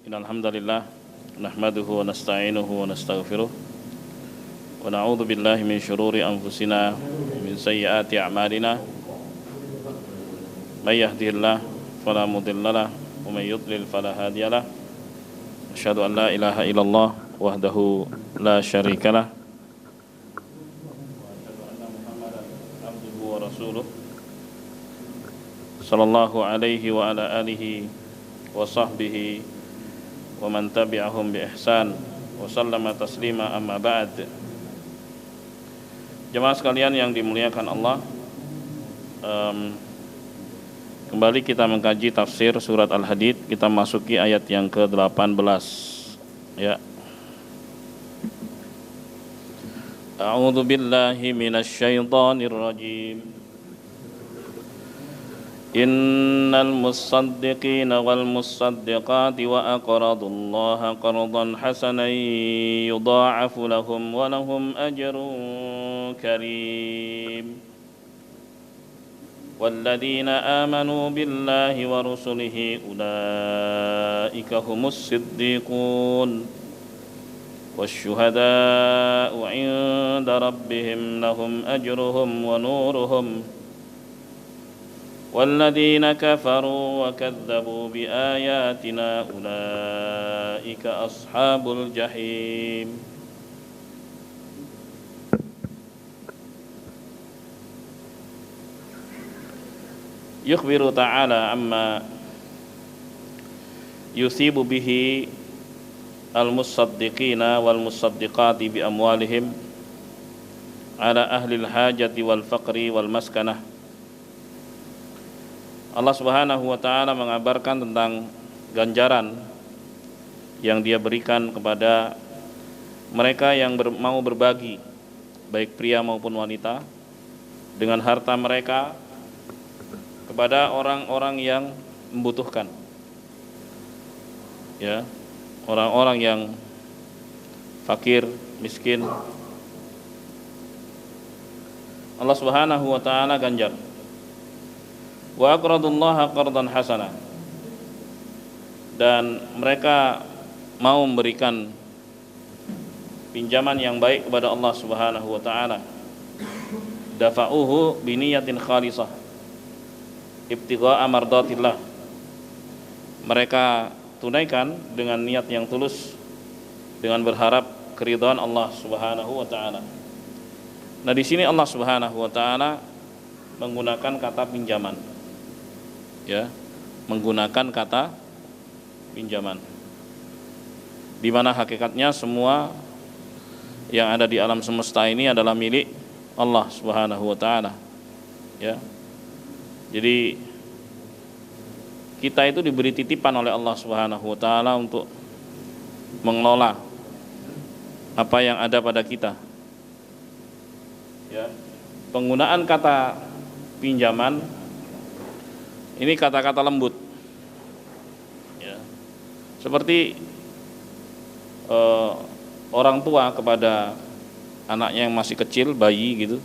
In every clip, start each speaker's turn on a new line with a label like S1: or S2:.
S1: Innal hamdalillah nahmaduhu wa nasta'inuhu wa nastaghfiruh wa na'udzu billahi min shururi anfusina wa min sayyiati a'malina may yahdihillahu fala mudhillalah wa may yudlil fala hadiyalah asyhadu an la ilaha illallah wahdahu la syarikalah wa asyhadu anna muhammadan abduhu wa rasuluh sallallahu alaihi wa ala alihi wa sahbihi wa man tabi'ahum bi ihsan wa sallama taslima amma ba'd. Jemaah sekalian yang dimuliakan Allah, kembali kita mengkaji tafsir surat Al-Hadid. Kita masuki ayat yang ke-18 ya. A'udzu billahi minasy syaithanir rajim. Innal musaddiqina wal musaddiqati wa aqradullaha qardan hasanan yudha'afu lahum wa lahum ajrun karim. Walladzina amanu billahi wa rusulihi ulaika humus siddiqun wasyuhada'u 'inda rabbihim lahum ajruhum wa nuruhum. والذين كفروا وكذبوا بآياتنا أولئك أصحاب الجحيم. يخبر تعالى عما يثيب به المصدقين والمصدقات بأموالهم على أهل الحاجة والفقر والمسكنة. Allah Subhanahu wa ta'ala mengabarkan tentang ganjaran yang Dia berikan kepada mereka yang mau berbagi, baik pria maupun wanita, dengan harta mereka kepada orang-orang yang membutuhkan. Ya, orang-orang yang fakir, miskin. Allah Subhanahu wa ta'ala ganjar. Wa aqradullaha qardan hasana, dan mereka mau memberikan pinjaman yang baik kepada Allah Subhanahu wa ta'ala. Dafa'uhu biniyatin khalisah ibtigha'a mardatillah, mereka tunaikan dengan niat yang tulus, dengan berharap keridhaan Allah Subhanahu wa ta'ala. Nah, di sini Allah Subhanahu wa ta'ala menggunakan kata pinjaman. Ya, menggunakan kata pinjaman, di mana hakikatnya semua yang ada di alam semesta ini adalah milik Allah Subhanahu wa ta'ala. Ya, jadi kita itu diberi titipan oleh Allah Subhanahu wa ta'ala untuk mengelola apa yang ada pada kita. Ya, penggunaan kata pinjaman ini kata-kata lembut, ya. Seperti orang tua kepada anaknya yang masih kecil, bayi gitu,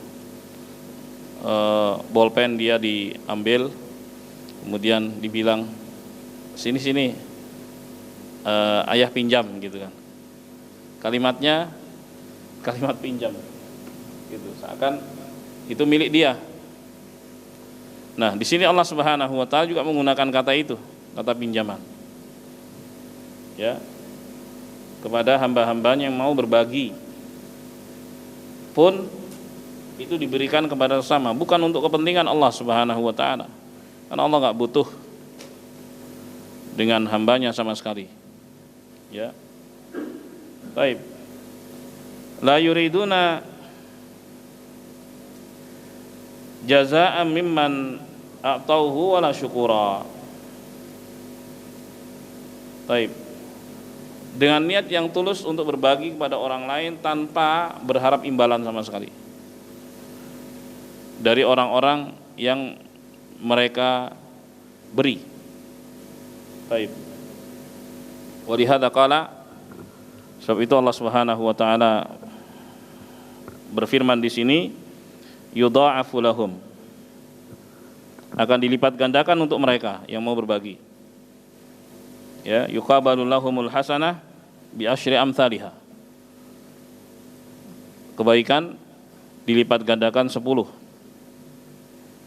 S1: bolpen dia diambil, kemudian dibilang sini, ayah pinjam gitu kan. Kalimatnya kalimat pinjam, gitu, seakan itu milik dia. Nah, di sini Allah Subhanahu wa ta'ala juga menggunakan kata itu, kata pinjaman. Ya. Kepada hamba-hambanya yang mau berbagi. Pun itu diberikan kepada sesama, bukan untuk kepentingan Allah Subhanahu wa ta'ala. Karena Allah enggak butuh dengan hambanya sama sekali. Ya. Baik. La yuriduna jazaa'an mimman a'tauhu wala syukura. Baik. Dengan niat yang tulus untuk berbagi kepada orang lain tanpa berharap imbalan sama sekali dari orang-orang yang mereka beri. Baik. Wa lihadza qala, sebab itu Allah Subhanahu wa ta'ala berfirman di sini, yudha'afu lahum, akan dilipat gandakan untuk mereka yang mau berbagi. Ya, yuqabalu lahumul hasanah bi asyri amsalihha. Kebaikan dilipat gandakan 10.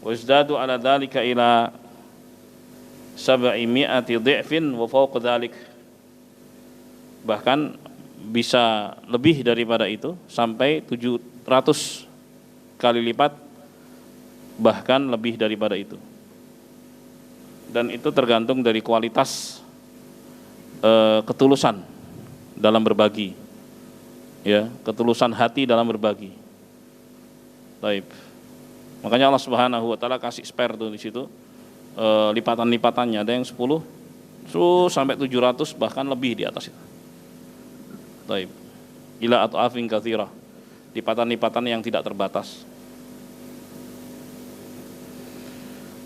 S1: Wazdadu ala dzalika ila 700 dhi'fin wa fawqa dzalik. Bahkan bisa lebih daripada itu sampai 700 kali lipat, bahkan lebih daripada itu. Dan itu tergantung dari kualitas ketulusan dalam berbagi, ya, ketulusan hati dalam berbagi. Baik. Makanya Allah Subhanahu wa taala kasih spare tuh di situ, lipatan-lipatannya ada yang 10 sampai 700 bahkan lebih di atas itu. Baik. Ila at'afin katsirah. Lipatan-lipatan yang tidak terbatas.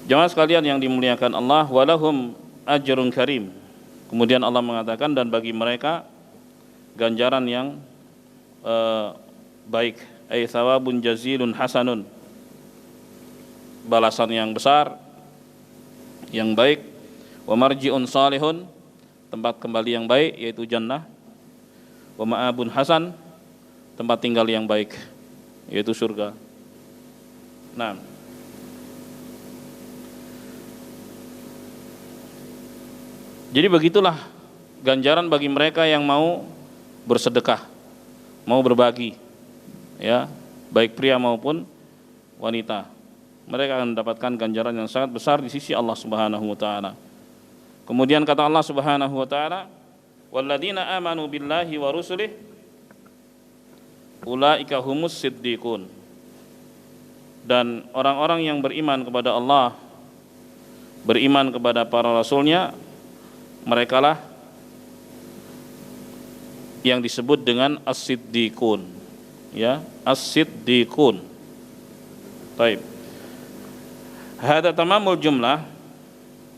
S1: Jamaah sekalian yang dimuliakan Allah, walahum ajrun karim. Kemudian Allah mengatakan, dan bagi mereka ganjaran yang baik, ay thawabun jazilun hasanun, balasan yang besar, yang baik, wa marji'un salihun, tempat kembali yang baik yaitu jannah, wa ma'abun hasan, tempat tinggal yang baik yaitu surga. Nah, jadi begitulah ganjaran bagi mereka yang mau bersedekah, mau berbagi, ya, baik pria maupun wanita. Mereka akan mendapatkan ganjaran yang sangat besar di sisi Allah Subhanahu wa taala. Kemudian kata Allah Subhanahu wa taala, walladzina amanu billahi wa rusulih ulaika humus siddiqun. Dan orang-orang yang beriman kepada Allah, beriman kepada para rasulnya, merekalah yang disebut dengan as-siddiqun, ya, as-siddiqun. Baik. Hadza tamamul jumlah.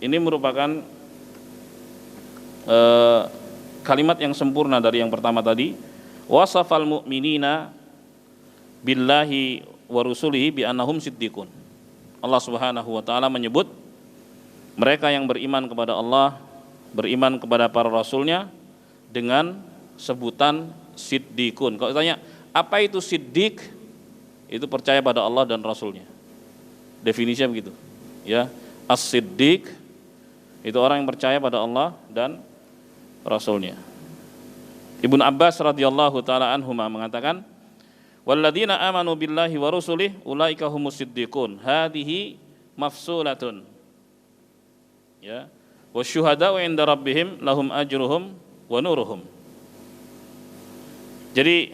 S1: Ini merupakan kalimat yang sempurna dari yang pertama tadi. Wasafal mu'minina billahi wa rusulihi bi annahum siddiqun. Allah Subhanahu wa taala menyebut mereka yang beriman kepada Allah, beriman kepada para rasulnya dengan sebutan siddiqun. Kalau ditanya apa itu siddiq, itu percaya pada Allah dan rasulnya. Definisinya begitu, ya. As-siddiq itu orang yang percaya pada Allah dan rasulnya. Ibnu Abbas radhiyallahu taala anhuma mengatakan, walladzina amanu billahi wa rusulih ulaika humus siddiqun. Hadhihi mafsulatun, ya. Wasyuhada'u 'inda rabbihim lahum ajruhum wa nuruhum. Jadi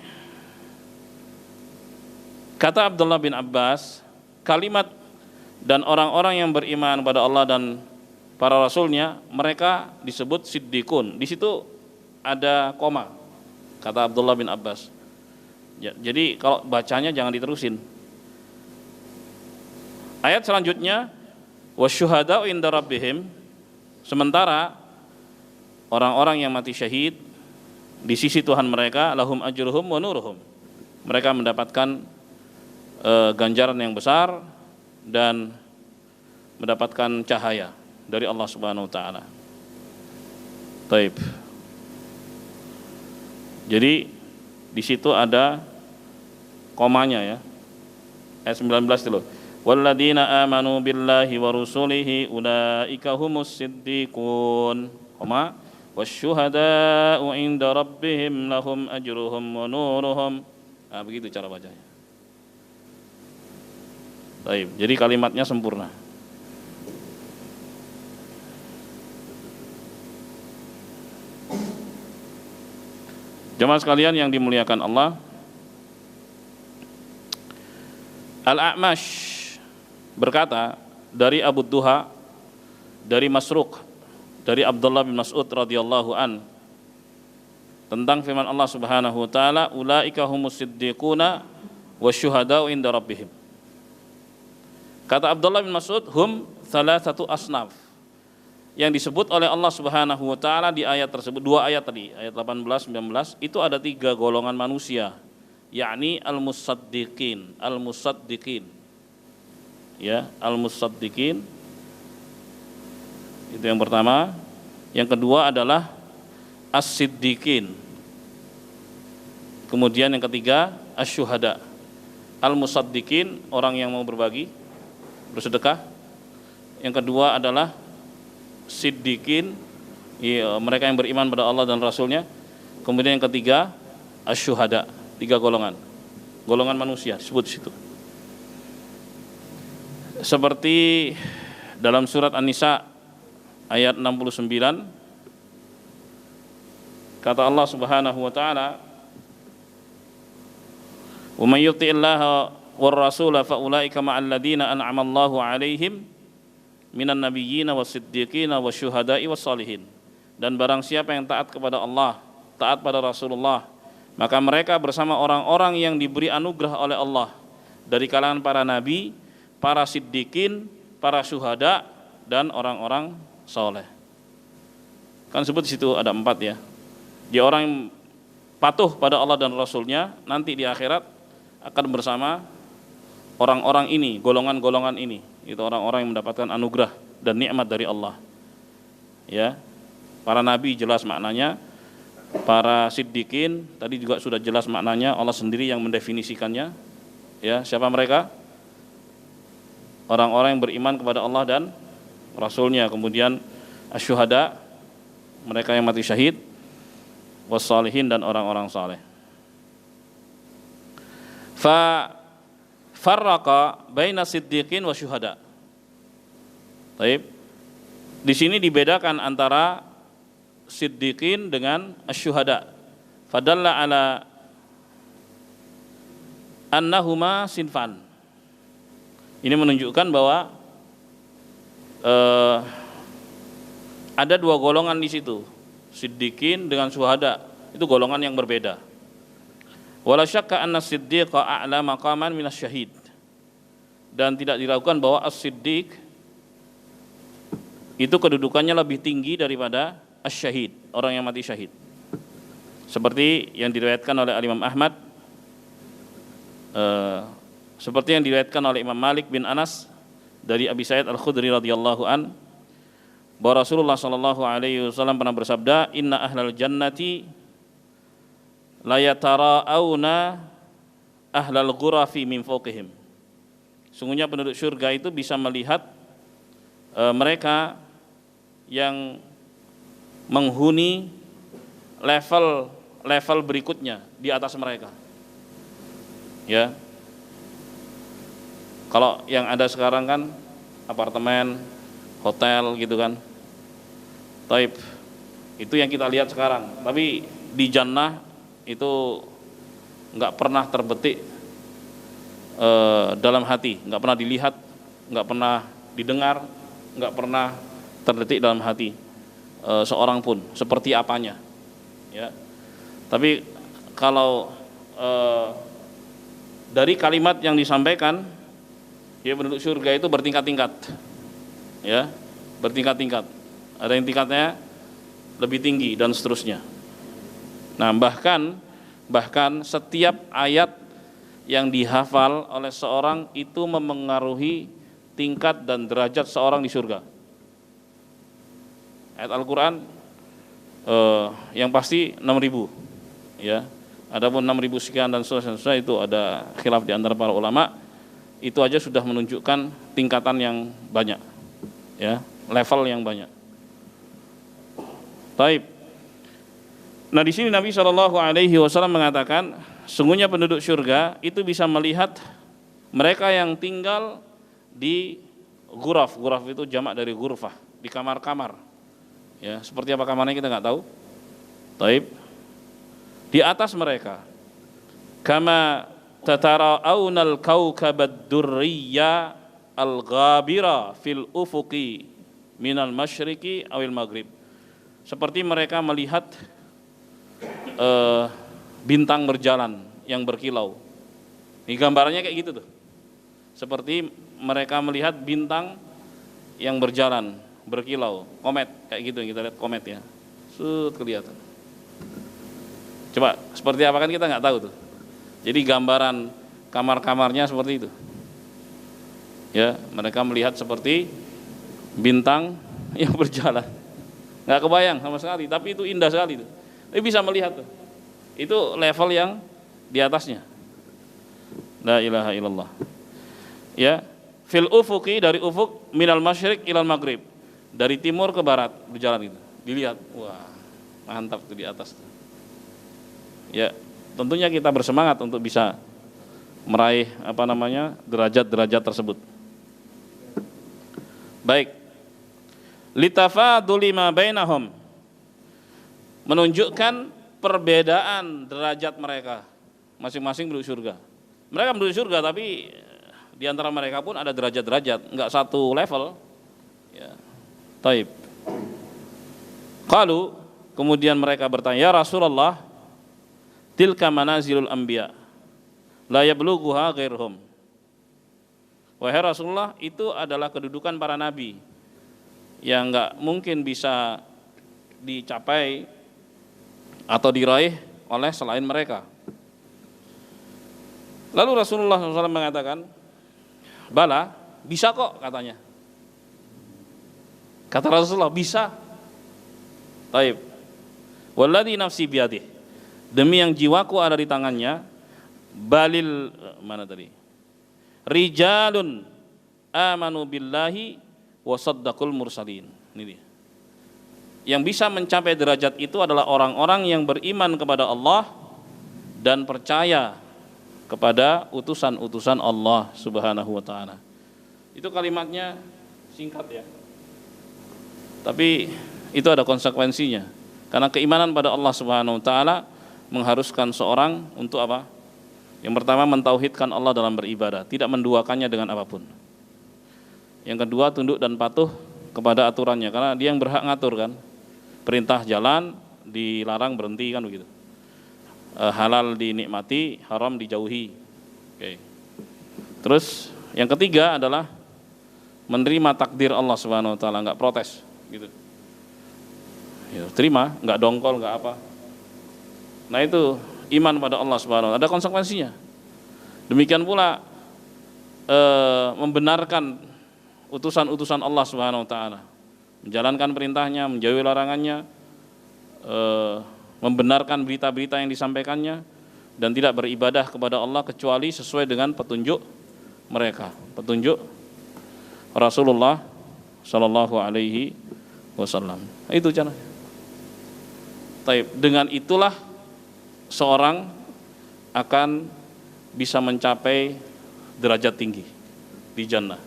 S1: kata Abdullah bin Abbas, kalimat dan orang-orang yang beriman pada Allah dan para rasulnya, mereka disebut siddiqun. Di situ ada koma, kata Abdullah bin Abbas. Ya, jadi kalau bacanya jangan diterusin. Ayat selanjutnya, wasyuhada'u 'inda rabbihim. Sementara orang-orang yang mati syahid di sisi Tuhan mereka, lahum ajruhum wa nuruhum. Mereka mendapatkan ganjaran yang besar dan mendapatkan cahaya dari Allah Subhanahu wa taala. Baik. Jadi di situ ada komanya, ya. Ayat 19 dulu. Walladzina amanu billahi wa rusulihi ulaika humus siddiqun, koma, wasyuhada'u 'inda rabbihim lahum ajruhum wa nuruhum. Nah, begitu cara bacanya. Baik, jadi kalimatnya sempurna. Jemaah sekalian yang dimuliakan Allah, Al-A'mash berkata dari Abu Duha, dari Masruq, dari Abdullah bin Mas'ud radhiyallahu an, tentang firman Allah Subhanahu wa taala, ulaika humus siddiquna wasyuhada'u 'inda rabbihim. Kata Abdullah bin Mas'ud, hum thalathatu asnaf. Yang disebut oleh Allah Subhanahu wa taala di ayat tersebut, dua ayat tadi, ayat 18 19, itu ada 3 golongan manusia, yakni al-musaddiqin, ya, al-musaddiqin itu yang pertama. Yang kedua adalah as-siddiqin. Kemudian yang ketiga asy-syuhada. Al-musaddiqin, orang yang mau berbagi, bersedekah. Yang kedua adalah siddiqin, mereka yang beriman pada Allah dan Rasulnya. Kemudian yang ketiga asy-syuhada, 3 golongan. Golongan manusia disebut di situ. Seperti dalam surat An-Nisa ayat 69, kata Allah Subhanahu wa taala, "Wa may yuti'illaha war rasula fa ulaika ma'al ladzina an'ama Allahu 'alaihim minan nabiyyin was-siddiqin wasyuhada'i was-shalihin." Dan barang siapa yang taat kepada Allah, taat pada Rasulullah, maka mereka bersama orang-orang yang diberi anugerah oleh Allah dari kalangan para nabi, para siddiqin, para syuhada, dan orang-orang saleh. Kan sebut di situ ada 4 ya. Dia orang yang patuh pada Allah dan Rasulnya, nanti di akhirat akan bersama orang-orang ini, golongan-golongan ini. Itu orang-orang yang mendapatkan anugerah dan nikmat dari Allah. Ya. Para nabi jelas maknanya, para siddiqin tadi juga sudah jelas maknanya, Allah sendiri yang mendefinisikannya. Ya, siapa mereka? Orang-orang yang beriman kepada Allah dan Rasulnya. Kemudian asyuhada, mereka yang mati syahid, wassalihin, dan orang-orang saleh. Farraqa baina siddiqin wa syuhada. Baik. Di sini dibedakan antara siddiqin dengan asyuhada. Fadalla ala annahuma sinfan. Ini menunjukkan bahwa ada 2 golongan di situ. Siddiqin dengan syuhada, itu golongan yang berbeda. Wala syakka anna siddiqa a'la maqaman minasyahid. Dan tidak diragukan bahwa as-siddiq itu kedudukannya lebih tinggi daripada asy-syahid, orang yang mati syahid. Seperti yang diriwayatkan oleh Imam Ahmad, seperti yang diriwayatkan oleh Imam Malik bin Anas dari Abi Sa'id Al-Khudri radhiyallahu an, bahwa Rasulullah sallallahu alaihi wasallam pernah bersabda, "Inna ahlal jannati la yatara'auna ahlal ghurafi min fawqihim." Sungguhnya penduduk surga itu bisa melihat mereka yang menghuni level berikutnya di atas mereka. Ya. Kalau yang ada sekarang kan apartemen, hotel gitu kan. Taib. Itu yang kita lihat sekarang. Tapi di jannah itu enggak pernah terbetik dalam hati, enggak pernah dilihat, enggak pernah didengar, enggak pernah terdetik dalam hati seorang pun seperti apanya. Ya. Tapi kalau dari kalimat yang disampaikan, ya penduduk surga itu bertingkat-tingkat, ya, bertingkat-tingkat. Ada yang tingkatnya lebih tinggi dan seterusnya. Nah, bahkan setiap ayat yang dihafal oleh seorang itu memengaruhi tingkat dan derajat seorang di surga. Ayat Al-Quran yang pasti 6.000, ya. Adapun 6.000 sekian dan seterusnya itu ada khilaf di antara para ulama. Itu aja sudah menunjukkan tingkatan yang banyak, ya, level yang banyak. Taib. Nah, di sini Nabi SAW mengatakan, sungguhnya penduduk surga itu bisa melihat mereka yang tinggal di ghuraf. Ghuraf itu jamak dari ghurfah, di kamar-kamar. Ya, seperti apa kamarnya kita nggak tahu. Taib. Di atas mereka, kama tatara'aunal kawkabad durriya al-ghabira fil ufuqi minal masyriqi awil maghrib. Seperti mereka melihat bintang berjalan yang berkilau. Ini gambarannya kayak gitu tuh. Seperti mereka melihat bintang yang berjalan, berkilau, komet kayak gitu yang kita lihat komet ya. Kelihatan. Coba seperti apa kan kita nggak tahu tuh. Jadi gambaran kamar-kamarnya seperti itu. Ya, mereka melihat seperti bintang yang berjalan. nggak kebayang sama sekali, tapi itu indah sekali itu. Tapi bisa melihat tuh. Itu level yang di atasnya. La ilaha illallah. Ya, fil ufuqi, dari ufuk, minal masyriq ilal maghrib, dari timur ke barat berjalan gitu. Dilihat, wah, mantap tuh di atas tuh. Ya, tentunya kita bersemangat untuk bisa meraih derajat-derajat tersebut. Baik. Litafaduli ma bainahum, menunjukkan perbedaan derajat mereka, masing-masing menuju surga. Mereka menuju surga, tapi di antara mereka pun ada derajat-derajat, enggak satu level. Ya. Taib. Qalu, kemudian mereka bertanya, ya Rasulullah, tilka manazilul anbiya, la yablughuha ghairuhum. Wahai Rasulullah, itu adalah kedudukan para nabi yang enggak mungkin bisa dicapai atau diraih oleh selain mereka. Lalu Rasulullah SAW mengatakan, bala, bisa kok, katanya. Kata Rasulullah, bisa. Taib. Walladzi nafsi biyadih, demi yang jiwaku ada di tangannya, balil, mana tadi? Rijalun amanu billahi wa saddaqul mursalin. Ini dia. Yang bisa mencapai derajat itu adalah orang-orang yang beriman kepada Allah dan percaya kepada utusan-utusan Allah Subhanahu wa taala. Itu kalimatnya singkat ya. Tapi itu ada konsekuensinya. Karena keimanan pada Allah Subhanahu wa taala mengharuskan seorang untuk apa? Yang pertama, mentauhidkan Allah dalam beribadah, tidak menduakannya dengan apapun. Yang kedua, tunduk dan patuh kepada aturannya, karena dia yang berhak ngatur kan. Perintah jalan, dilarang berhenti kan begitu. Halal dinikmati, haram dijauhi. Oke. Terus yang ketiga adalah menerima takdir Allah Subhanahu wa taala, enggak protes gitu. Ya, terima, enggak dongkol, enggak apa. Nah, itu iman pada Allah Subhanahu wa taala, ada konsekuensinya. Demikian pula membenarkan utusan-utusan Allah Subhanahu wa taala, menjalankan perintahnya, menjauhi larangannya, membenarkan berita-berita yang disampaikannya, dan tidak beribadah kepada Allah kecuali sesuai dengan petunjuk mereka, petunjuk Rasulullah Shallallahu Alaihi Wasallam. Itu cara. Dengan itulah seorang akan bisa mencapai derajat tinggi di jannah.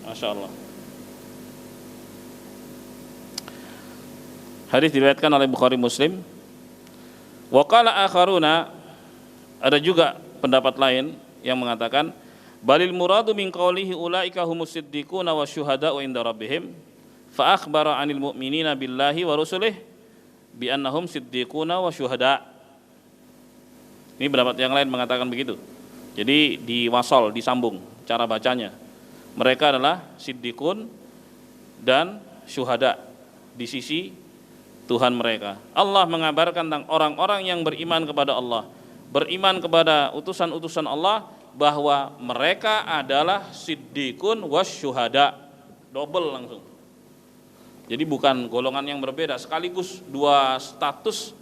S1: Masya Allah. Hadis diriwayatkan oleh Bukhari Muslim. Wa qala akharuna, ada juga pendapat lain yang mengatakan, balil muradu min qawlihi ulaika humus siddiquna wasyuhada'u inda rabbihim fa akhbara 'anil mu'minina billahi wa rusulihi bi annahum siddiquna wa syuhada'. Ini pendapat yang lain mengatakan begitu. Jadi diwasol, disambung cara bacanya. Mereka adalah siddiqun dan syuhada di sisi Tuhan mereka. Allah mengabarkan tentang orang-orang yang beriman kepada Allah, beriman kepada utusan-utusan Allah, bahwa mereka adalah siddiqun wasyuhada. Double langsung. Jadi bukan golongan yang berbeda, sekaligus dua status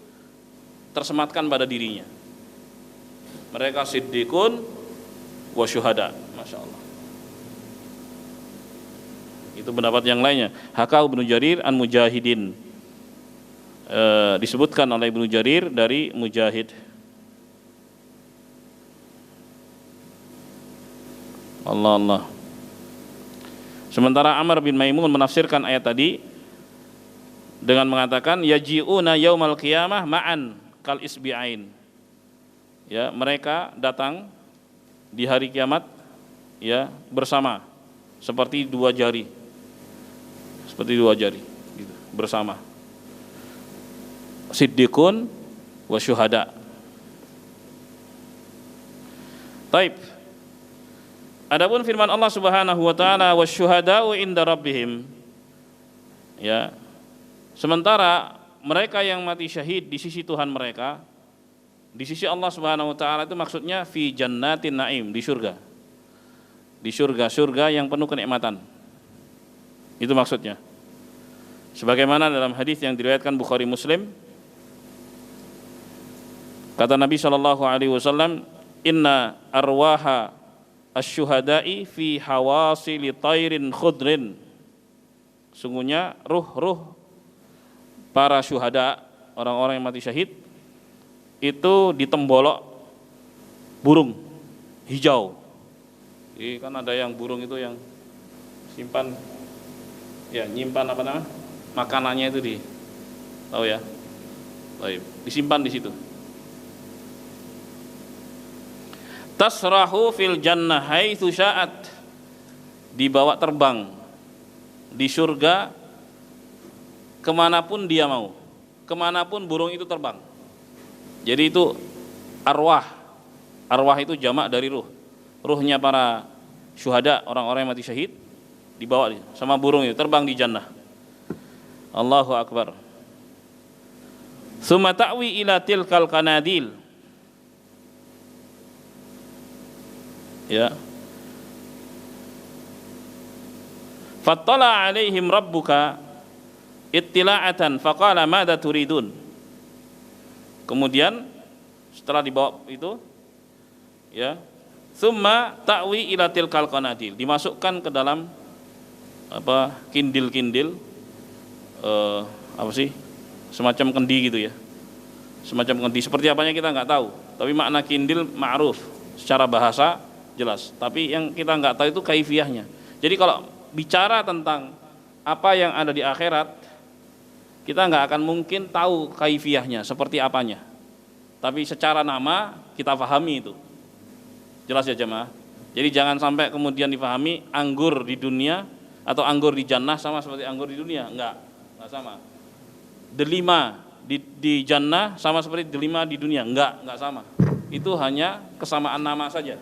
S1: tersematkan pada dirinya. Mereka siddiqun wasyuhada. Masya Allah. Itu pendapat yang lainnya. Hakau Ibnu Jarir an Mujahidin, disebutkan oleh Ibnu Jarir dari Mujahid. Allah. Sementara Amr bin Maimun menafsirkan ayat tadi dengan mengatakan yaji'una yaumal qiyamah ma'an kal isbi'ain. Ya, mereka datang di hari kiamat ya bersama seperti dua jari. Seperti dua jari gitu, bersama. Siddiqun wa syuhada. Taib. Adapun firman Allah Subhanahu wa taala wasyuhada'u inda rabbihim. Ya. Sementara mereka yang mati syahid di sisi Tuhan mereka, di sisi Allah Subhanahu wa taala, itu maksudnya fi jannatin naim, di surga. Di surga-surga yang penuh kenikmatan. Itu maksudnya. Sebagaimana dalam hadis yang diriwayatkan Bukhari Muslim, kata Nabi sallallahu alaihi wasallam, "Inna arwaha asy-syuhada'i fi hawasili tairin khudrin." Sungguhnya ruh-ruh para syuhada, orang-orang yang mati syahid, itu ditembolok burung hijau. Jadi kan ada yang burung itu yang simpan, ya nyimpan apa namanya, makanannya itu tahu ya, disimpan di situ. Tasrahu fil jannah haitsu sya'at, dibawa terbang di surga kemanapun dia mau, kemanapun burung itu terbang. Jadi itu arwah, arwah itu jamak dari ruh, ruhnya para syuhada, orang-orang yang mati syahid, dibawa sama burung itu terbang di jannah. Allahu akbar. Tsumma ta'wi ila tilkal qanadil, ya, fattala alaihim rabbuka ittila'atan faqala madza turidun. Kemudian setelah dibawa itu, ya, tsumma ta'wi ila tilkal qanadil, dimasukkan ke dalam apa, kindil-kindil, apa sih, semacam kendi gitu ya, semacam kendi. Seperti apanya kita nggak tahu, tapi makna kindil ma'ruf secara bahasa jelas, tapi yang kita nggak tahu itu kaifiyahnya. Jadi kalau bicara tentang apa yang ada di akhirat, kita nggak akan mungkin tahu kaifiyahnya seperti apanya, tapi secara nama kita pahami itu. Jelas ya jemaah. Jadi jangan sampai kemudian dipahami anggur di dunia atau anggur di jannah sama seperti anggur di dunia. Enggak sama. Delima di jannah sama seperti delima di dunia. Enggak sama. Itu hanya kesamaan nama saja.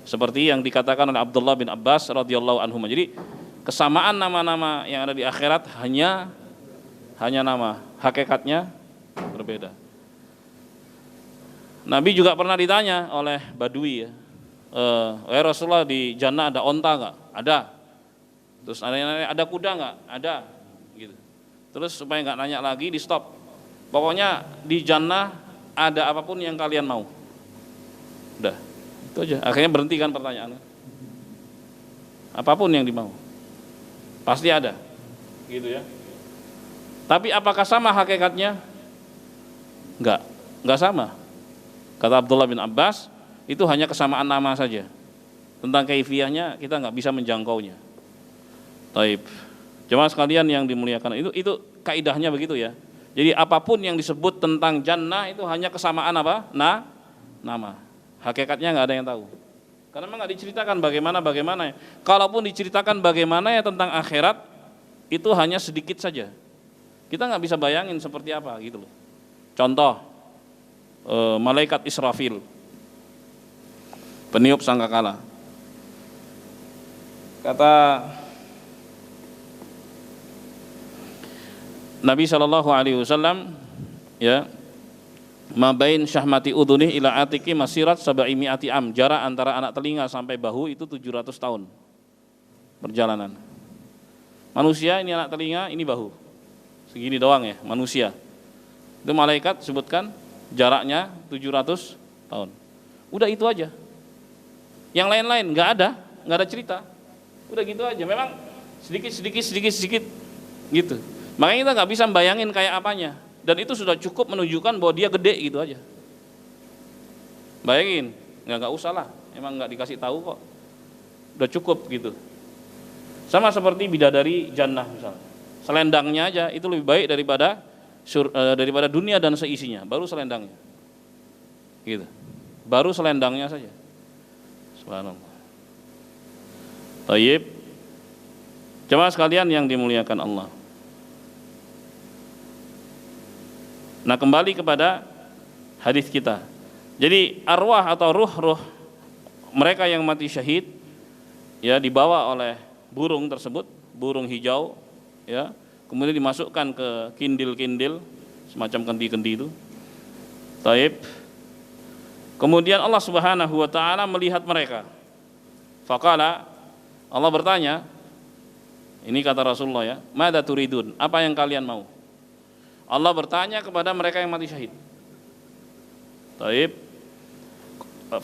S1: Seperti yang dikatakan oleh Abdullah bin Abbas radhiyallahu anhu. Jadi kesamaan nama-nama yang ada di akhirat hanya nama, hakikatnya berbeda. Nabi juga pernah ditanya oleh Badui, ya, Rasulullah, di jannah ada onta enggak? Ada. Terus ada kuda enggak? Ada. Gitu. Terus supaya enggak nanya lagi, di stop. Pokoknya di jannah ada apapun yang kalian mau. Udah, itu aja. Akhirnya berhenti kan pertanyaannya. Apapun yang dimau, pasti ada. Gitu ya. Tapi apakah sama hakikatnya? Enggak sama. Kata Abdullah bin Abbas, itu hanya kesamaan nama saja. Tentang kaifiyahnya kita nggak bisa menjangkaunya. Taib. Jemaah sekalian yang dimuliakan, itu kaidahnya begitu ya. Jadi apapun yang disebut tentang jannah itu hanya kesamaan apa? Nama. Hakikatnya nggak ada yang tahu. Karena memang nggak diceritakan bagaimana. Kalaupun diceritakan bagaimana ya tentang akhirat, itu hanya sedikit saja. Kita nggak bisa bayangin seperti apa gitu loh. Contoh, malaikat Israfil, peniup sangkakala. Kata Nabi sallallahu alaihi wasallam, ya, mabain syahmati udhunih ila atiki masirat sab'imi'ati am, jarak antara anak telinga sampai bahu itu 700 tahun perjalanan. Manusia ini anak telinga, ini bahu. Segini doang ya manusia. Itu malaikat sebutkan jaraknya 700 tahun. Udah itu aja. Yang lain-lain nggak ada cerita. Udah gitu aja. Memang sedikit gitu. Makanya kita nggak bisa bayangin kayak apanya. Dan itu sudah cukup menunjukkan bahwa dia gede gitu aja. Bayangin, nggak usah lah. Emang nggak dikasih tahu kok. Udah cukup gitu. Sama seperti bidadari jannah misalnya. Selendangnya aja itu lebih baik daripada dunia dan seisinya, baru selendangnya. Gitu. Baru selendangnya saja. Subhanallah. Tayyib. Jemaah sekalian yang dimuliakan Allah. Nah, kembali kepada hadis kita. Jadi arwah atau ruh-ruh mereka yang mati syahid, ya, dibawa oleh burung tersebut, burung hijau, ya, kemudian dimasukkan ke kindil-kindil semacam kendi-kendi itu. Taib. Kemudian Allah Subhanahu wa taala melihat mereka. Faqala, Allah bertanya, Ini kata Rasulullah ya, "Madza turidun?" Apa yang kalian mau? Allah bertanya kepada mereka yang mati syahid. Taib.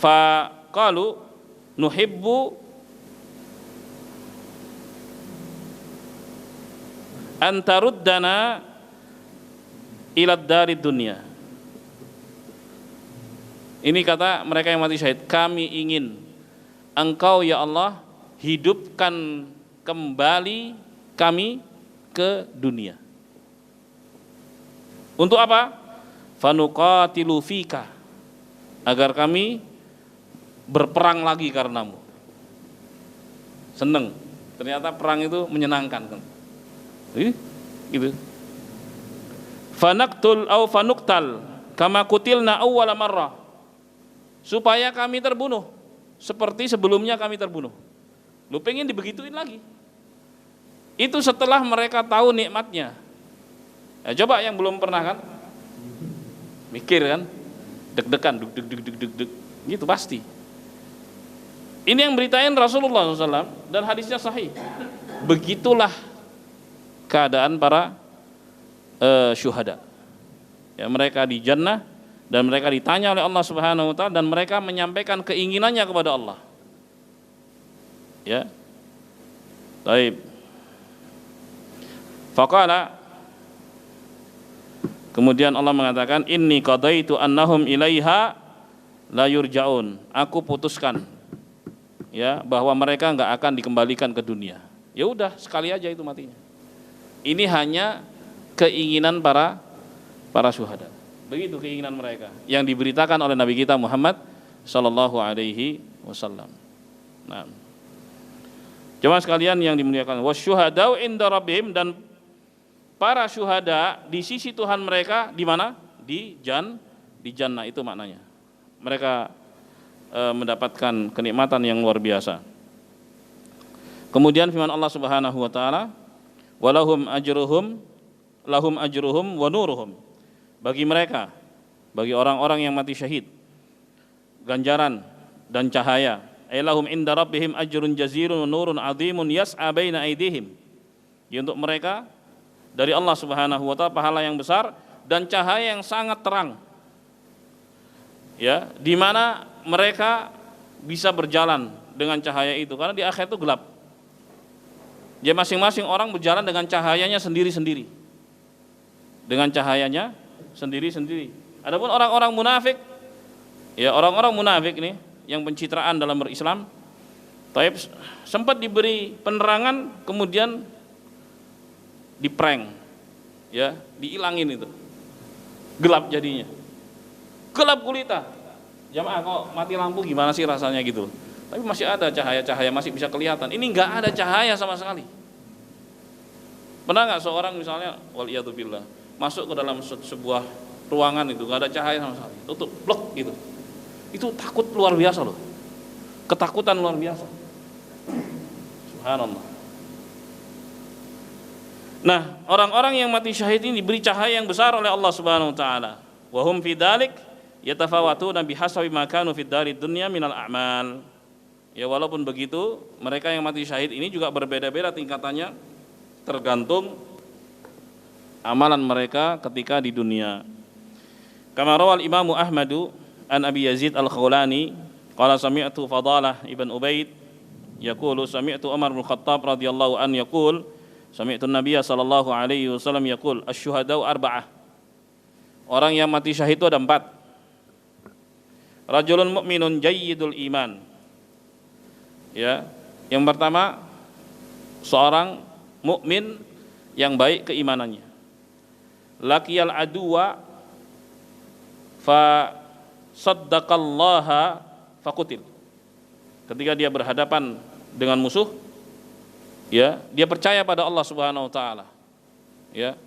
S1: Fa qalu nuhibbu an taruddana ila darid dunya. Ini kata mereka yang mati syahid, kami ingin Engkau ya Allah hidupkan kembali kami ke dunia. Untuk apa? Fanuqatilu fika, agar kami berperang lagi karenamu. Seneng. Ternyata perang itu menyenangkan kan. Gitu. Fanaqtul au fanuqtal kama kutilna awwala marrah. Supaya kami terbunuh seperti sebelumnya kami terbunuh. Lu pengen dibegituin lagi. Itu setelah mereka tahu nikmatnya. Ya, coba yang belum pernah kan, mikir kan, deg-degan, deg-deg, gitu pasti. Ini yang beritain Rasulullah SAW dan hadisnya sahih. Begitulah keadaan para syuhada. Ya, mereka di jannah dan mereka ditanya oleh Allah Subhanahu wa taala dan mereka menyampaikan keinginannya kepada Allah. Ya. Baik. Faqala, kemudian Allah mengatakan, inni qadaitu annahum ilaiha la yurja'un. Aku putuskan ya bahwa mereka enggak akan dikembalikan ke dunia. Ya udah, sekali aja itu matinya. Ini hanya keinginan para syuhada. Begitu keinginan mereka yang diberitakan oleh Nabi kita Muhammad sallallahu alaihi wasallam. Nah, jemaah sekalian yang dimuliakan, wasyuhadau inda rabbihim, dan para syuhada di sisi Tuhan mereka di mana? Di jannah, itu maknanya. Mereka mendapatkan kenikmatan yang luar biasa. Kemudian firman Allah Subhanahu wa taala, walahum ajruhum lahum ajruhum wa nuruhum. Bagi mereka, bagi orang-orang yang mati syahid, ganjaran dan cahaya. Ailahum inda rabbihim ajrun jazirun nurun azimun yas'a baina aydihim. Ya, untuk mereka dari Allah Subhanahu wa taala pahala yang besar dan cahaya yang sangat terang. Ya, di mana mereka bisa berjalan dengan cahaya itu, karena di akhirat itu gelap. Ya, masing-masing orang berjalan dengan cahayanya sendiri-sendiri. Dengan cahayanya sendiri-sendiri. Adapun orang-orang munafik, ya orang-orang munafik nih yang pencitraan dalam berislam, taib sempat diberi penerangan kemudian diprank, ya diilangin itu, gelap jadinya, gelap gulita. Jamaah kok mati lampu gimana sih rasanya gitu? Tapi masih ada cahaya-cahaya, masih bisa kelihatan. Ini nggak ada cahaya sama sekali. Pernah nggak seorang misalnya, waliyadzubillah, masuk ke dalam sebuah ruangan itu nggak ada cahaya sama sekali, tutup blok gitu, itu takut luar biasa loh, ketakutan luar biasa. Subhanallah. Nah, orang-orang yang mati syahid ini diberi cahaya yang besar oleh Allah Subhanahu wa taala. Wa hum fi dzalik yatafawatuna bihasabi ma kanu fid darid dunya minal a'mal. Ya, walaupun begitu, mereka yang mati syahid ini juga berbeda-beda tingkatannya tergantung amalan mereka ketika di dunia. Kama rawal Imam Ahmadu an Abi Yazid Al-Khawlani qala sami'tu Fadalah ibn Ubaid yaqulu sami'tu Umar bin Khattab radhiyallahu an yaqul sami'tu Nabiy sallallahu alaihi wasallam yaqul asy-syuhada'u arba'ah. Orang yang mati syahid itu ada 4. Rajulun mu'minun jayyidul iman. Ya, yang pertama seorang mukmin yang baik keimanannya. Laqiyal aduwa fa saddaqallaha faqutil. Ketika dia berhadapan dengan musuh, ya, dia percaya pada Allah Subhanahu wa taala. Ya.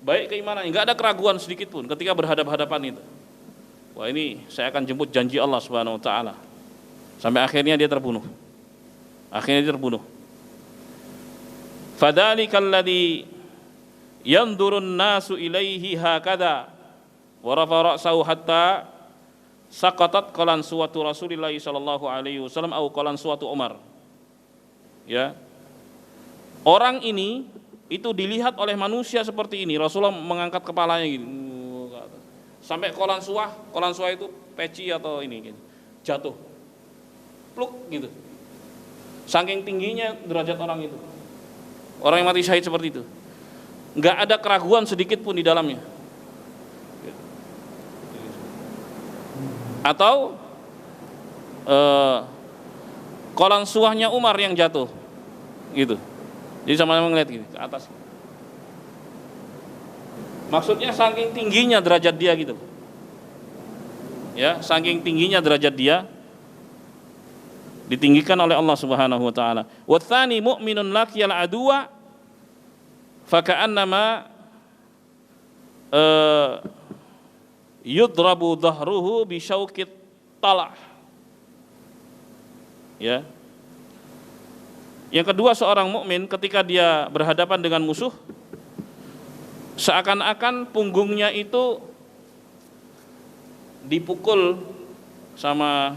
S1: Baik keimanannya, enggak ada keraguan sedikit pun ketika berhadap-hadapan itu. Wah, ini saya akan jemput janji Allah Subhanahu wa taala. Sampai akhirnya dia terbunuh. Fadzalikal ladzi yanzurun nasu ilaihi hakadha wa rafa ra'sahu hatta saqatat qalan suwatu Rasulillah sallallahu alaihi wasallam au qalan suwatu Umar. Ya. Orang ini itu dilihat oleh manusia seperti ini. Rasulullah mengangkat kepalanya gini sampai kolan suah itu peci atau ini gini, jatuh pluk gitu. Saking tingginya derajat orang itu. Orang yang mati syahid seperti itu, nggak ada keraguan sedikit pun di dalamnya. Atau kolan suahnya Umar yang jatuh gitu. Jadi sama-sama ngeliat gitu ke atas. Maksudnya saking tingginya derajat dia gitu. Ya, saking tingginya derajat dia ditinggikan oleh Allah Subhanahu wa taala. Wa tsani mu'minun laqiyal aduwa fa ka'annama yudrabu dhahruhu bi syauqit talah. Ya. Yang kedua, seorang mukmin ketika dia berhadapan dengan musuh, seakan-akan punggungnya itu dipukul sama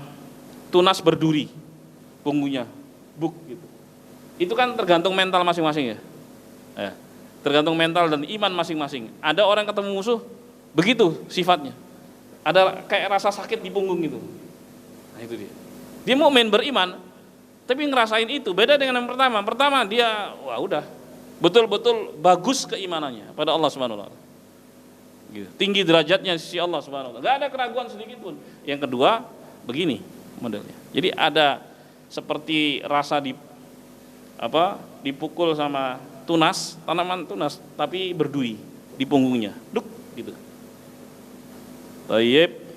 S1: tunas berduri, punggungnya buk gitu. Itu kan tergantung mental masing-masing ya. Tergantung mental dan iman masing-masing. Ada orang ketemu musuh begitu sifatnya, ada kayak rasa sakit di punggung gitu. Nah itu dia mukmin beriman, tapi ngerasain itu. Beda dengan yang pertama. Pertama dia wah udah betul-betul bagus keimanannya pada Allah Subhanahu wa taala. Gitu. Tinggi derajatnya di sisi Allah Subhanahu wa taala. Enggak ada keraguan sedikit pun. Yang kedua begini modelnya. Jadi ada seperti rasa dipukul sama tanaman tunas tapi berduri di punggungnya. Duk gitu. Tayyib.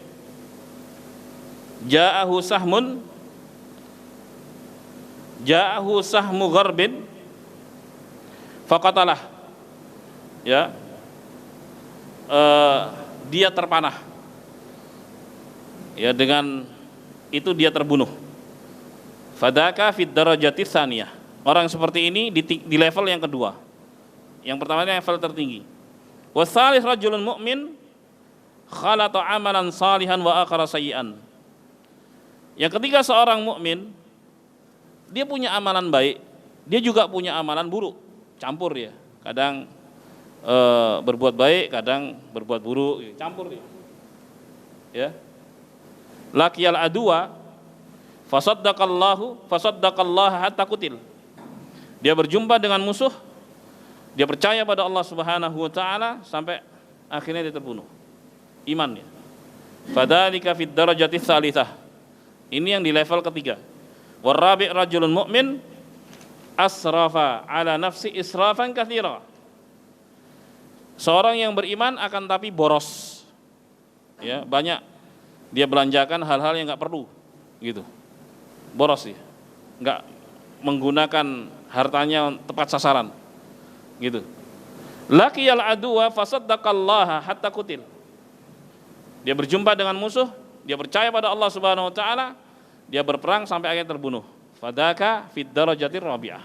S1: Ja'ahu sahmu gharbin faqatalah. Ya. Dia terpanah. Ya, dengan itu dia terbunuh. Fadaka fid darajati tsaniyah. Orang seperti ini di level yang kedua. Yang pertama ini level tertinggi. Wasalih rajulun mu'min khalata amalan salihan wa akhara sayyi'an. Yang ketiga, seorang mukmin dia punya amalan baik, dia juga punya amalan buruk, campur dia. Kadang berbuat baik, kadang berbuat buruk, campur dia. Ya. Laqiyal aduwa fasaddaqallaha hatta qutil. Dia berjumpa dengan musuh, dia percaya pada Allah Subhanahu wa taala sampai akhirnya dia terbunuh. Imannya. Fadzalika fid darajati tsalitsah. Ini yang di level ketiga. Warabi' rajulun mu'min asrafa ala nafsi israfan katsira. Seorang yang beriman akan tapi boros. Ya, banyak dia belanjakan hal-hal yang enggak perlu gitu. Boros ya. Enggak menggunakan hartanya tepat sasaran. Gitu. Laqiyal aduwa fasaddaqallaha hatta qutil. Dia berjumpa dengan musuh, dia percaya pada Allah Subhanahu wa taala, dia berperang sampai akhirnya terbunuh. Fadaka fid darajatir rabi'ah.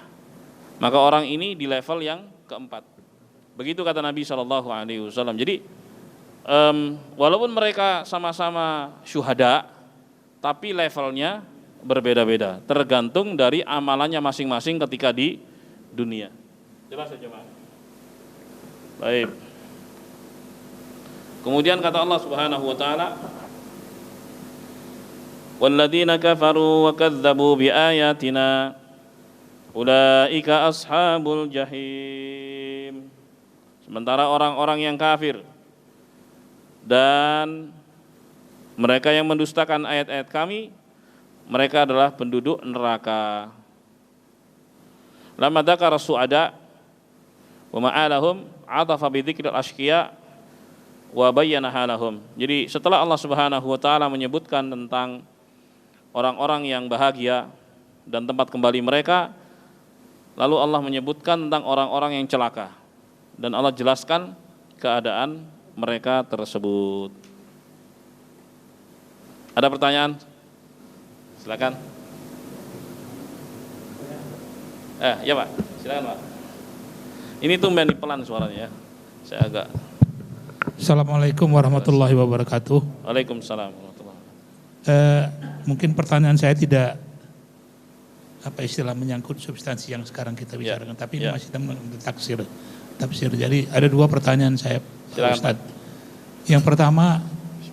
S1: Maka orang ini di level yang keempat. Begitu kata Nabi SAW. Jadi walaupun mereka sama-sama syuhada, tapi levelnya berbeda-beda, tergantung dari amalannya masing-masing ketika di dunia. Jelas ya jemaah? Baik. Kemudian kata Allah Subhanahu wa taala, "Walladzina kafaru wa kadzdzabu biayatina ulaika ashabul jahim." Sementara orang-orang yang kafir dan mereka yang mendustakan ayat-ayat kami, mereka adalah penduduk neraka. Lamma dzakara su'ada wa ma'alahum 'atafa bi dzikril asyqiya wa bayyana halahum. Jadi setelah Allah Subhanahu wa taala menyebutkan tentang orang-orang yang bahagia dan tempat kembali mereka, lalu Allah menyebutkan tentang orang-orang yang celaka dan Allah jelaskan keadaan mereka tersebut. Ada pertanyaan? Silakan. Ya Pak, silakan Pak. Ini tumben pelan suaranya ya. Saya agak.
S2: Assalamualaikum warahmatullahi wabarakatuh.
S1: Waalaikumsalam warahmatullahi wabarakatuh.
S2: Mungkin pertanyaan saya tidak apa istilah menyangkut substansi yang sekarang kita bicarakan. Tapi ini
S1: Ya.
S2: masih tentang tafsir. Jadi ada dua pertanyaan saya, Pak Ustadz. Yang pertama,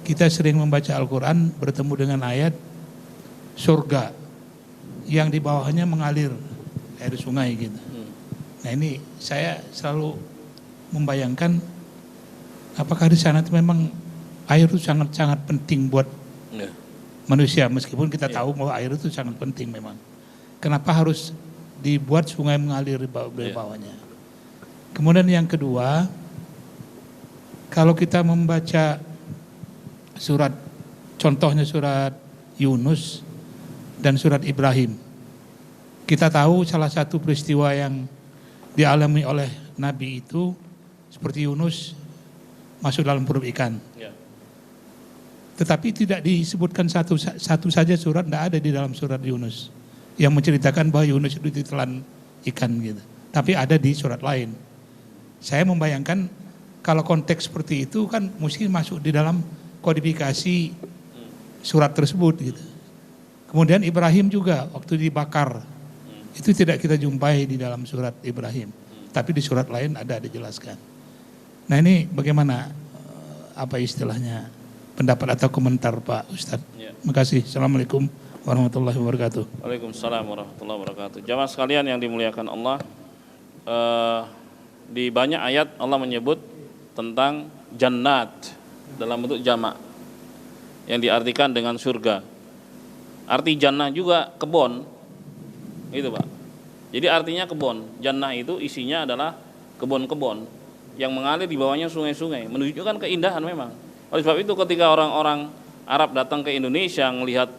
S2: kita sering membaca Al-Quran bertemu dengan ayat surga yang di bawahnya mengalir air sungai gitu. Nah ini saya selalu membayangkan apakah di sana itu memang air itu sangat-sangat penting buat manusia, meskipun kita tahu bahwa air itu sangat penting memang. Kenapa harus dibuat sungai mengalir di bawahnya? Kemudian yang kedua, kalau kita membaca surat, contohnya surat Yunus dan surat Ibrahim, kita tahu salah satu peristiwa yang dialami oleh Nabi itu seperti Yunus masuk dalam perut ikan. Tetapi tidak disebutkan satu saja surat, tidak ada di dalam surat Yunus yang menceritakan bahwa Yunus itu ditelan ikan gitu. Tapi ada di surat lain. Saya membayangkan kalau konteks seperti itu kan mesti masuk di dalam kodifikasi surat tersebut gitu. Kemudian Ibrahim juga waktu dibakar itu tidak kita jumpai di dalam surat Ibrahim, tapi di surat lain ada dijelaskan. Nah ini bagaimana apa istilahnya pendapat atau komentar Pak Ustadz? Terima kasih. Assalamualaikum warahmatullahi wabarakatuh.
S1: Waalaikumsalam warahmatullahi wabarakatuh. Jamaah sekalian yang dimuliakan Allah, di banyak ayat Allah menyebut tentang jannat dalam bentuk jamak yang diartikan dengan surga. Arti jannah juga kebun, itu Pak. Jadi artinya kebun. Jannah itu isinya adalah kebun-kebun yang mengalir di bawahnya sungai-sungai, menunjukkan keindahan memang. Oleh sebab itu ketika orang-orang Arab datang ke Indonesia melihat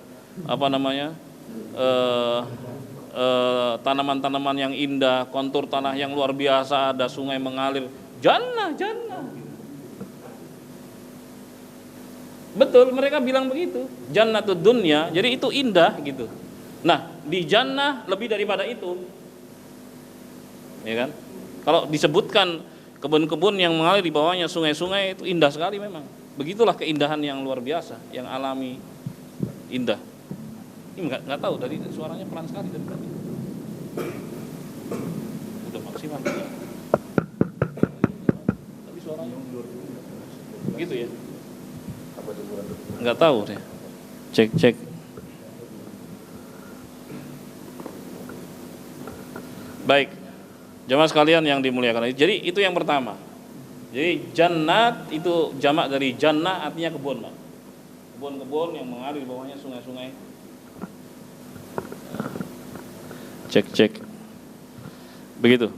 S1: tanaman-tanaman yang indah, kontur tanah yang luar biasa, ada sungai mengalir, jannah. Betul, mereka bilang begitu. Jannatud dunya, jadi itu indah gitu. Nah, di jannah lebih daripada itu. Ya kan? Kalau disebutkan kebun-kebun yang mengalir di bawahnya sungai-sungai itu indah sekali memang. Begitulah keindahan yang luar biasa, yang alami, indah. Ini nggak tahu dari suaranya pelan sekali dari tadi. Udah maksimal. Tapi suaranya gitu ya. Nggak tahu deh. Cek. Baik. Jamaah sekalian yang dimuliakan. Jadi itu yang pertama. Jadi jannat itu jamak dari jannah, artinya kebun, Pak. Kebun-kebun yang mengalir di bawahnya sungai-sungai. Cek. Begitu.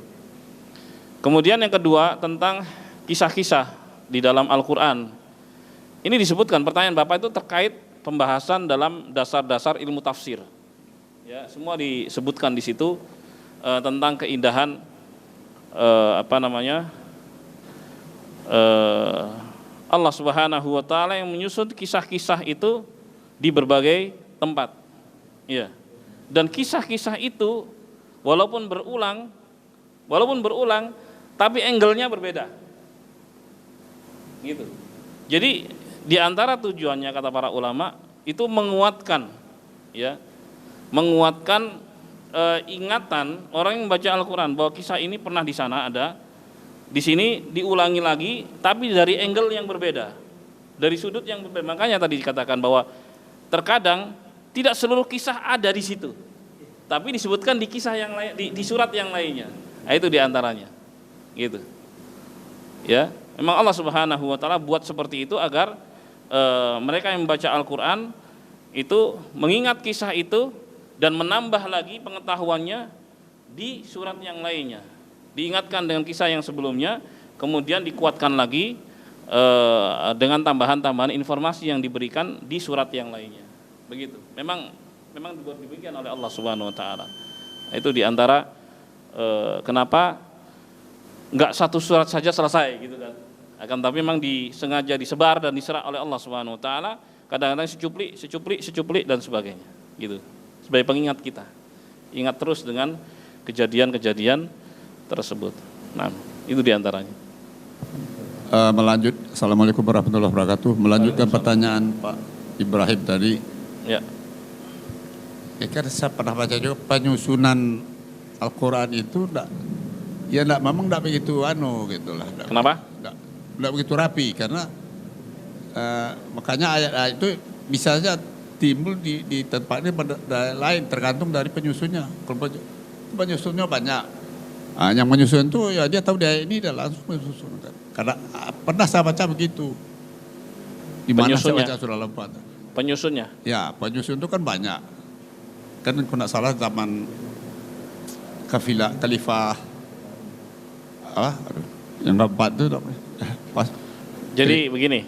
S1: Kemudian yang kedua tentang kisah-kisah di dalam Al-Qur'an. Ini disebutkan, pertanyaan Bapak itu terkait pembahasan dalam dasar-dasar ilmu tafsir. Ya, semua disebutkan di situ tentang keindahan Allah Subhanahu wa taala yang menyusun kisah-kisah itu di berbagai tempat. Ya. Dan kisah-kisah itu walaupun berulang tapi angle-nya berbeda. Gitu. Jadi di antara tujuannya kata para ulama itu menguatkan ingatan orang yang membaca Al-Qur'an bahwa kisah ini pernah di sana ada, di sini diulangi lagi tapi dari angle yang berbeda, dari sudut yang berbeda. Makanya tadi dikatakan bahwa terkadang tidak seluruh kisah ada di situ, tapi disebutkan di kisah yang lain, di surat yang lainnya. Nah, itu diantaranya, gitu. Ya, memang Allah Subhanahu wa taala buat seperti itu agar mereka yang membaca Al-Qur'an itu mengingat kisah itu dan menambah lagi pengetahuannya di surat yang lainnya. Diingatkan dengan kisah yang sebelumnya, kemudian dikuatkan lagi dengan tambahan-tambahan informasi yang diberikan di surat yang lainnya. Begitu. Memang dibuat demikian oleh Allah Subhanahu wa taala. Itu diantara kenapa enggak satu surat saja selesai gitu kan. Akan tapi memang disengaja disebar dan diserak oleh Allah Subhanahu wa taala, kadang-kadang secuplik dan sebagainya. Gitu. Sebagai pengingat kita. Ingat terus dengan kejadian-kejadian tersebut. Nah, itu diantaranya.
S3: Assalamualaikum warahmatullahi wabarakatuh. Melanjutkan pertanyaan Pak Ibrahim tadi.
S1: Ya.
S3: kan saya pernah baca juga penyusunan Al-Quran itu memang tidak begitu gitulah.
S1: Kenapa?
S3: Tidak begitu rapi karena makanya ayat-ayat itu bisa saja timbul di tempat ini pada lain tergantung dari penyusunnya. Kalau penyusunnya banyak, yang menyusun itu ya dia tahu dia ini dia langsung menyusun. Karena pernah saya baca begitu. Di mana saya baca surah Al-Anfal.
S1: Penyusunnya? Ya,
S3: penyusun itu kan banyak. Kan kalau tidak salah zaman Khalifah yang keempat itu pas.
S1: Jadi begini,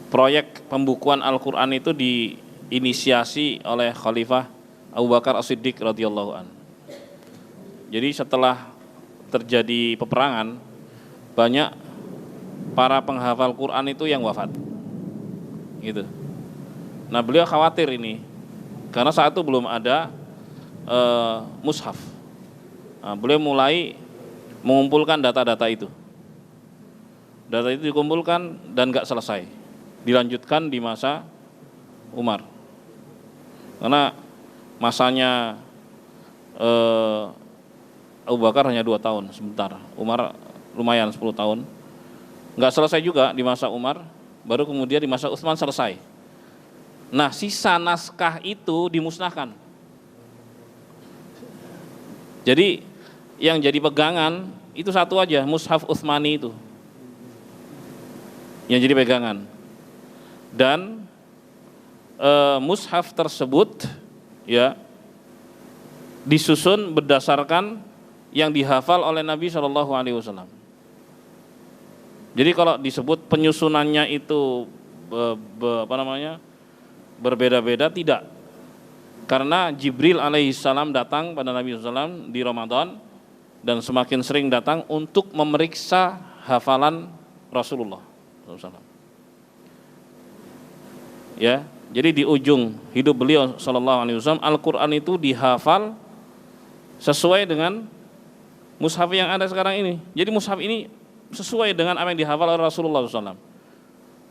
S1: proyek pembukuan Al-Quran itu diinisiasi oleh Khalifah Abu Bakar As-Siddiq radhiyallahu an. Jadi setelah terjadi peperangan, banyak para penghafal Quran itu yang wafat, gitu. Nah beliau khawatir ini, karena saat itu belum ada mushaf. Nah, beliau mulai mengumpulkan data-data itu. Data itu dikumpulkan dan gak selesai, dilanjutkan di masa Umar. Karena masanya Abu Bakar hanya 2 tahun, sebentar. Umar lumayan 10 tahun. Nggak selesai juga di masa Umar, baru kemudian di masa Utsman selesai. Nah, sisa naskah itu dimusnahkan. Jadi yang jadi pegangan itu satu aja, Mushaf Utsmani itu. Yang jadi pegangan. Dan mushaf tersebut ya disusun berdasarkan yang dihafal oleh Nabi SAW. Jadi kalau disebut penyusunannya itu berbeda-beda, tidak. Karena Jibril alaihissalam datang pada Nabi SAW di Ramadan dan semakin sering datang untuk memeriksa hafalan Rasulullah SAW. Ya, jadi di ujung hidup beliau SAW Al-Quran itu dihafal sesuai dengan mushaf yang ada sekarang ini. Jadi mushaf ini sesuai dengan apa yang dihafal oleh Rasulullah SAW.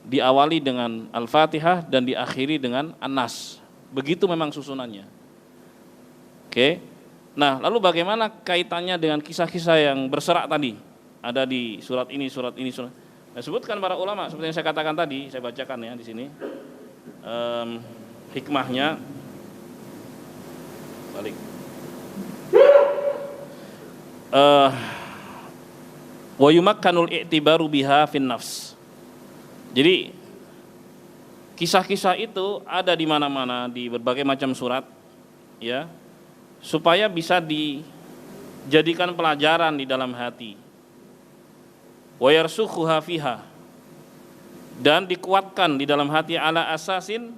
S1: Diawali dengan Al-Fatihah dan diakhiri dengan An-Nas. Begitu memang susunannya. Oke. Nah, lalu bagaimana kaitannya dengan kisah-kisah yang berserak tadi? Ada di surat ini, surat ini, surat. Nah, sebutkan para ulama seperti yang saya katakan tadi, saya bacakan ya di sini. Hikmahnya balik. Wa yumakkanul i'tibaru biha fin nafs. Jadi kisah-kisah itu ada di mana-mana di berbagai macam surat ya, supaya bisa dijadikan pelajaran di dalam hati. Wa yarsukhuha fiha, dan dikuatkan di dalam hati ala asasin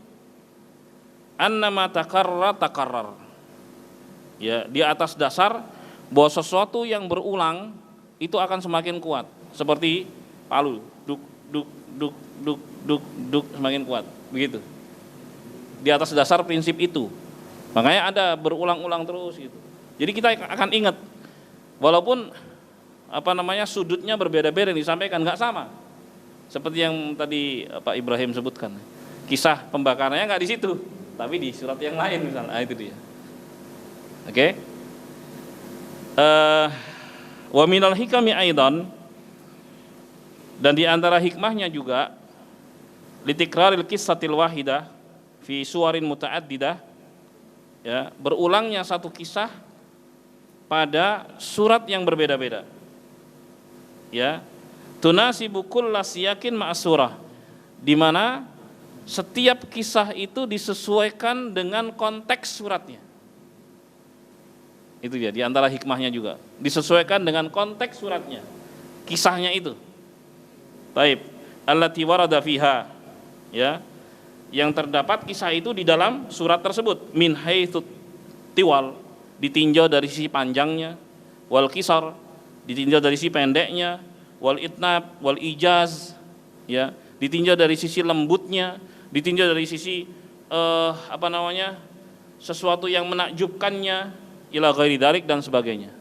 S1: annama takarrar. Ya, di atas dasar bahwa sesuatu yang berulang itu akan semakin kuat, seperti palu, duk duk duk duk duk duk, semakin kuat, begitu. Di atas dasar prinsip itu, makanya ada berulang-ulang terus gitu. Jadi kita akan ingat, walaupun sudutnya berbeda-beda yang disampaikan nggak sama, seperti yang tadi Pak Ibrahim sebutkan, kisah pembakarannya nggak di situ, tapi di surat yang lain misalnya, itu dia. Oke. Wa minal hikami aidan, dan di antara hikmahnya juga litikraril qissatil wahidah fi suwarin mutaaddidah, ya, berulangnya satu kisah pada surat yang berbeda-beda, ya, tunasibu kulla siyakin ma'surah, di mana setiap kisah itu disesuaikan dengan konteks suratnya. Itu dia, di antara hikmahnya juga disesuaikan dengan konteks suratnya, kisahnya itu. Taib allati warada fiha, ya, yang terdapat kisah itu di dalam surat tersebut, min haitsu tiwal, ditinjau dari sisi panjangnya, wal qisar, ditinjau dari sisi pendeknya, wal itnab wal ijaz, ya, ditinjau dari sisi lembutnya, ditinjau dari sisi sesuatu yang menakjubkannya, ila ghairi dzalik dan sebagainya.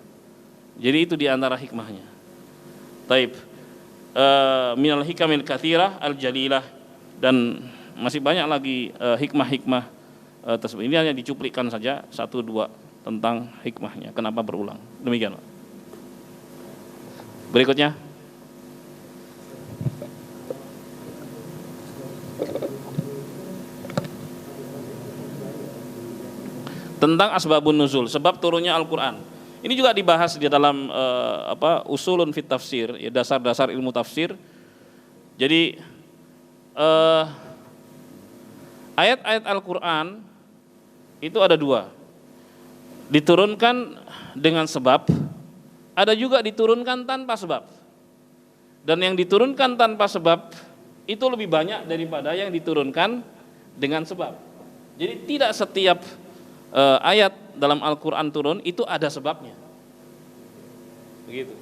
S1: Jadi itu di antara hikmahnya. Taib minal hikamil katsirah al jalilah, dan masih banyak lagi hikmah-hikmah tersebut. Ini hanya dicuplikkan saja 1-2 tentang hikmahnya. Kenapa berulang? Demikian, Pak. Berikutnya. Tentang asbabun nuzul, sebab turunnya Al-Qur'an. Ini juga dibahas di dalam usulun fit tafsir, ya, dasar-dasar ilmu tafsir. Jadi ayat-ayat Al-Qur'an itu ada 2. Diturunkan dengan sebab, ada juga diturunkan tanpa sebab. Dan yang diturunkan tanpa sebab itu lebih banyak daripada yang diturunkan dengan sebab. Jadi tidak setiap ayat dalam Al-Quran turun itu ada sebabnya. Begitu.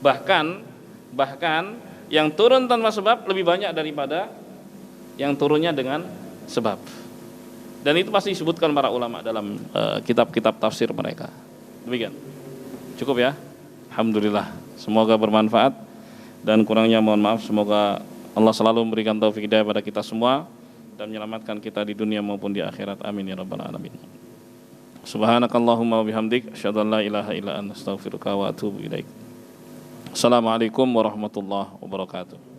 S1: Bahkan yang turun tanpa sebab lebih banyak daripada yang turunnya dengan sebab. Dan itu pasti disebutkan para ulama dalam kitab-kitab tafsir mereka. Demikian. Cukup ya. Alhamdulillah. Semoga bermanfaat dan kurangnya mohon maaf. Semoga Allah selalu memberikan taufik hidayah pada kita semua dan menyelamatkan kita di dunia maupun di akhirat. Amin ya rabbal alamin. Subhanakallahumma wa bihamdik asyhadu an la ilaha illa anta astaghfiruka wa atubu ilaik. Assalamualaikum warahmatullahi wabarakatuh.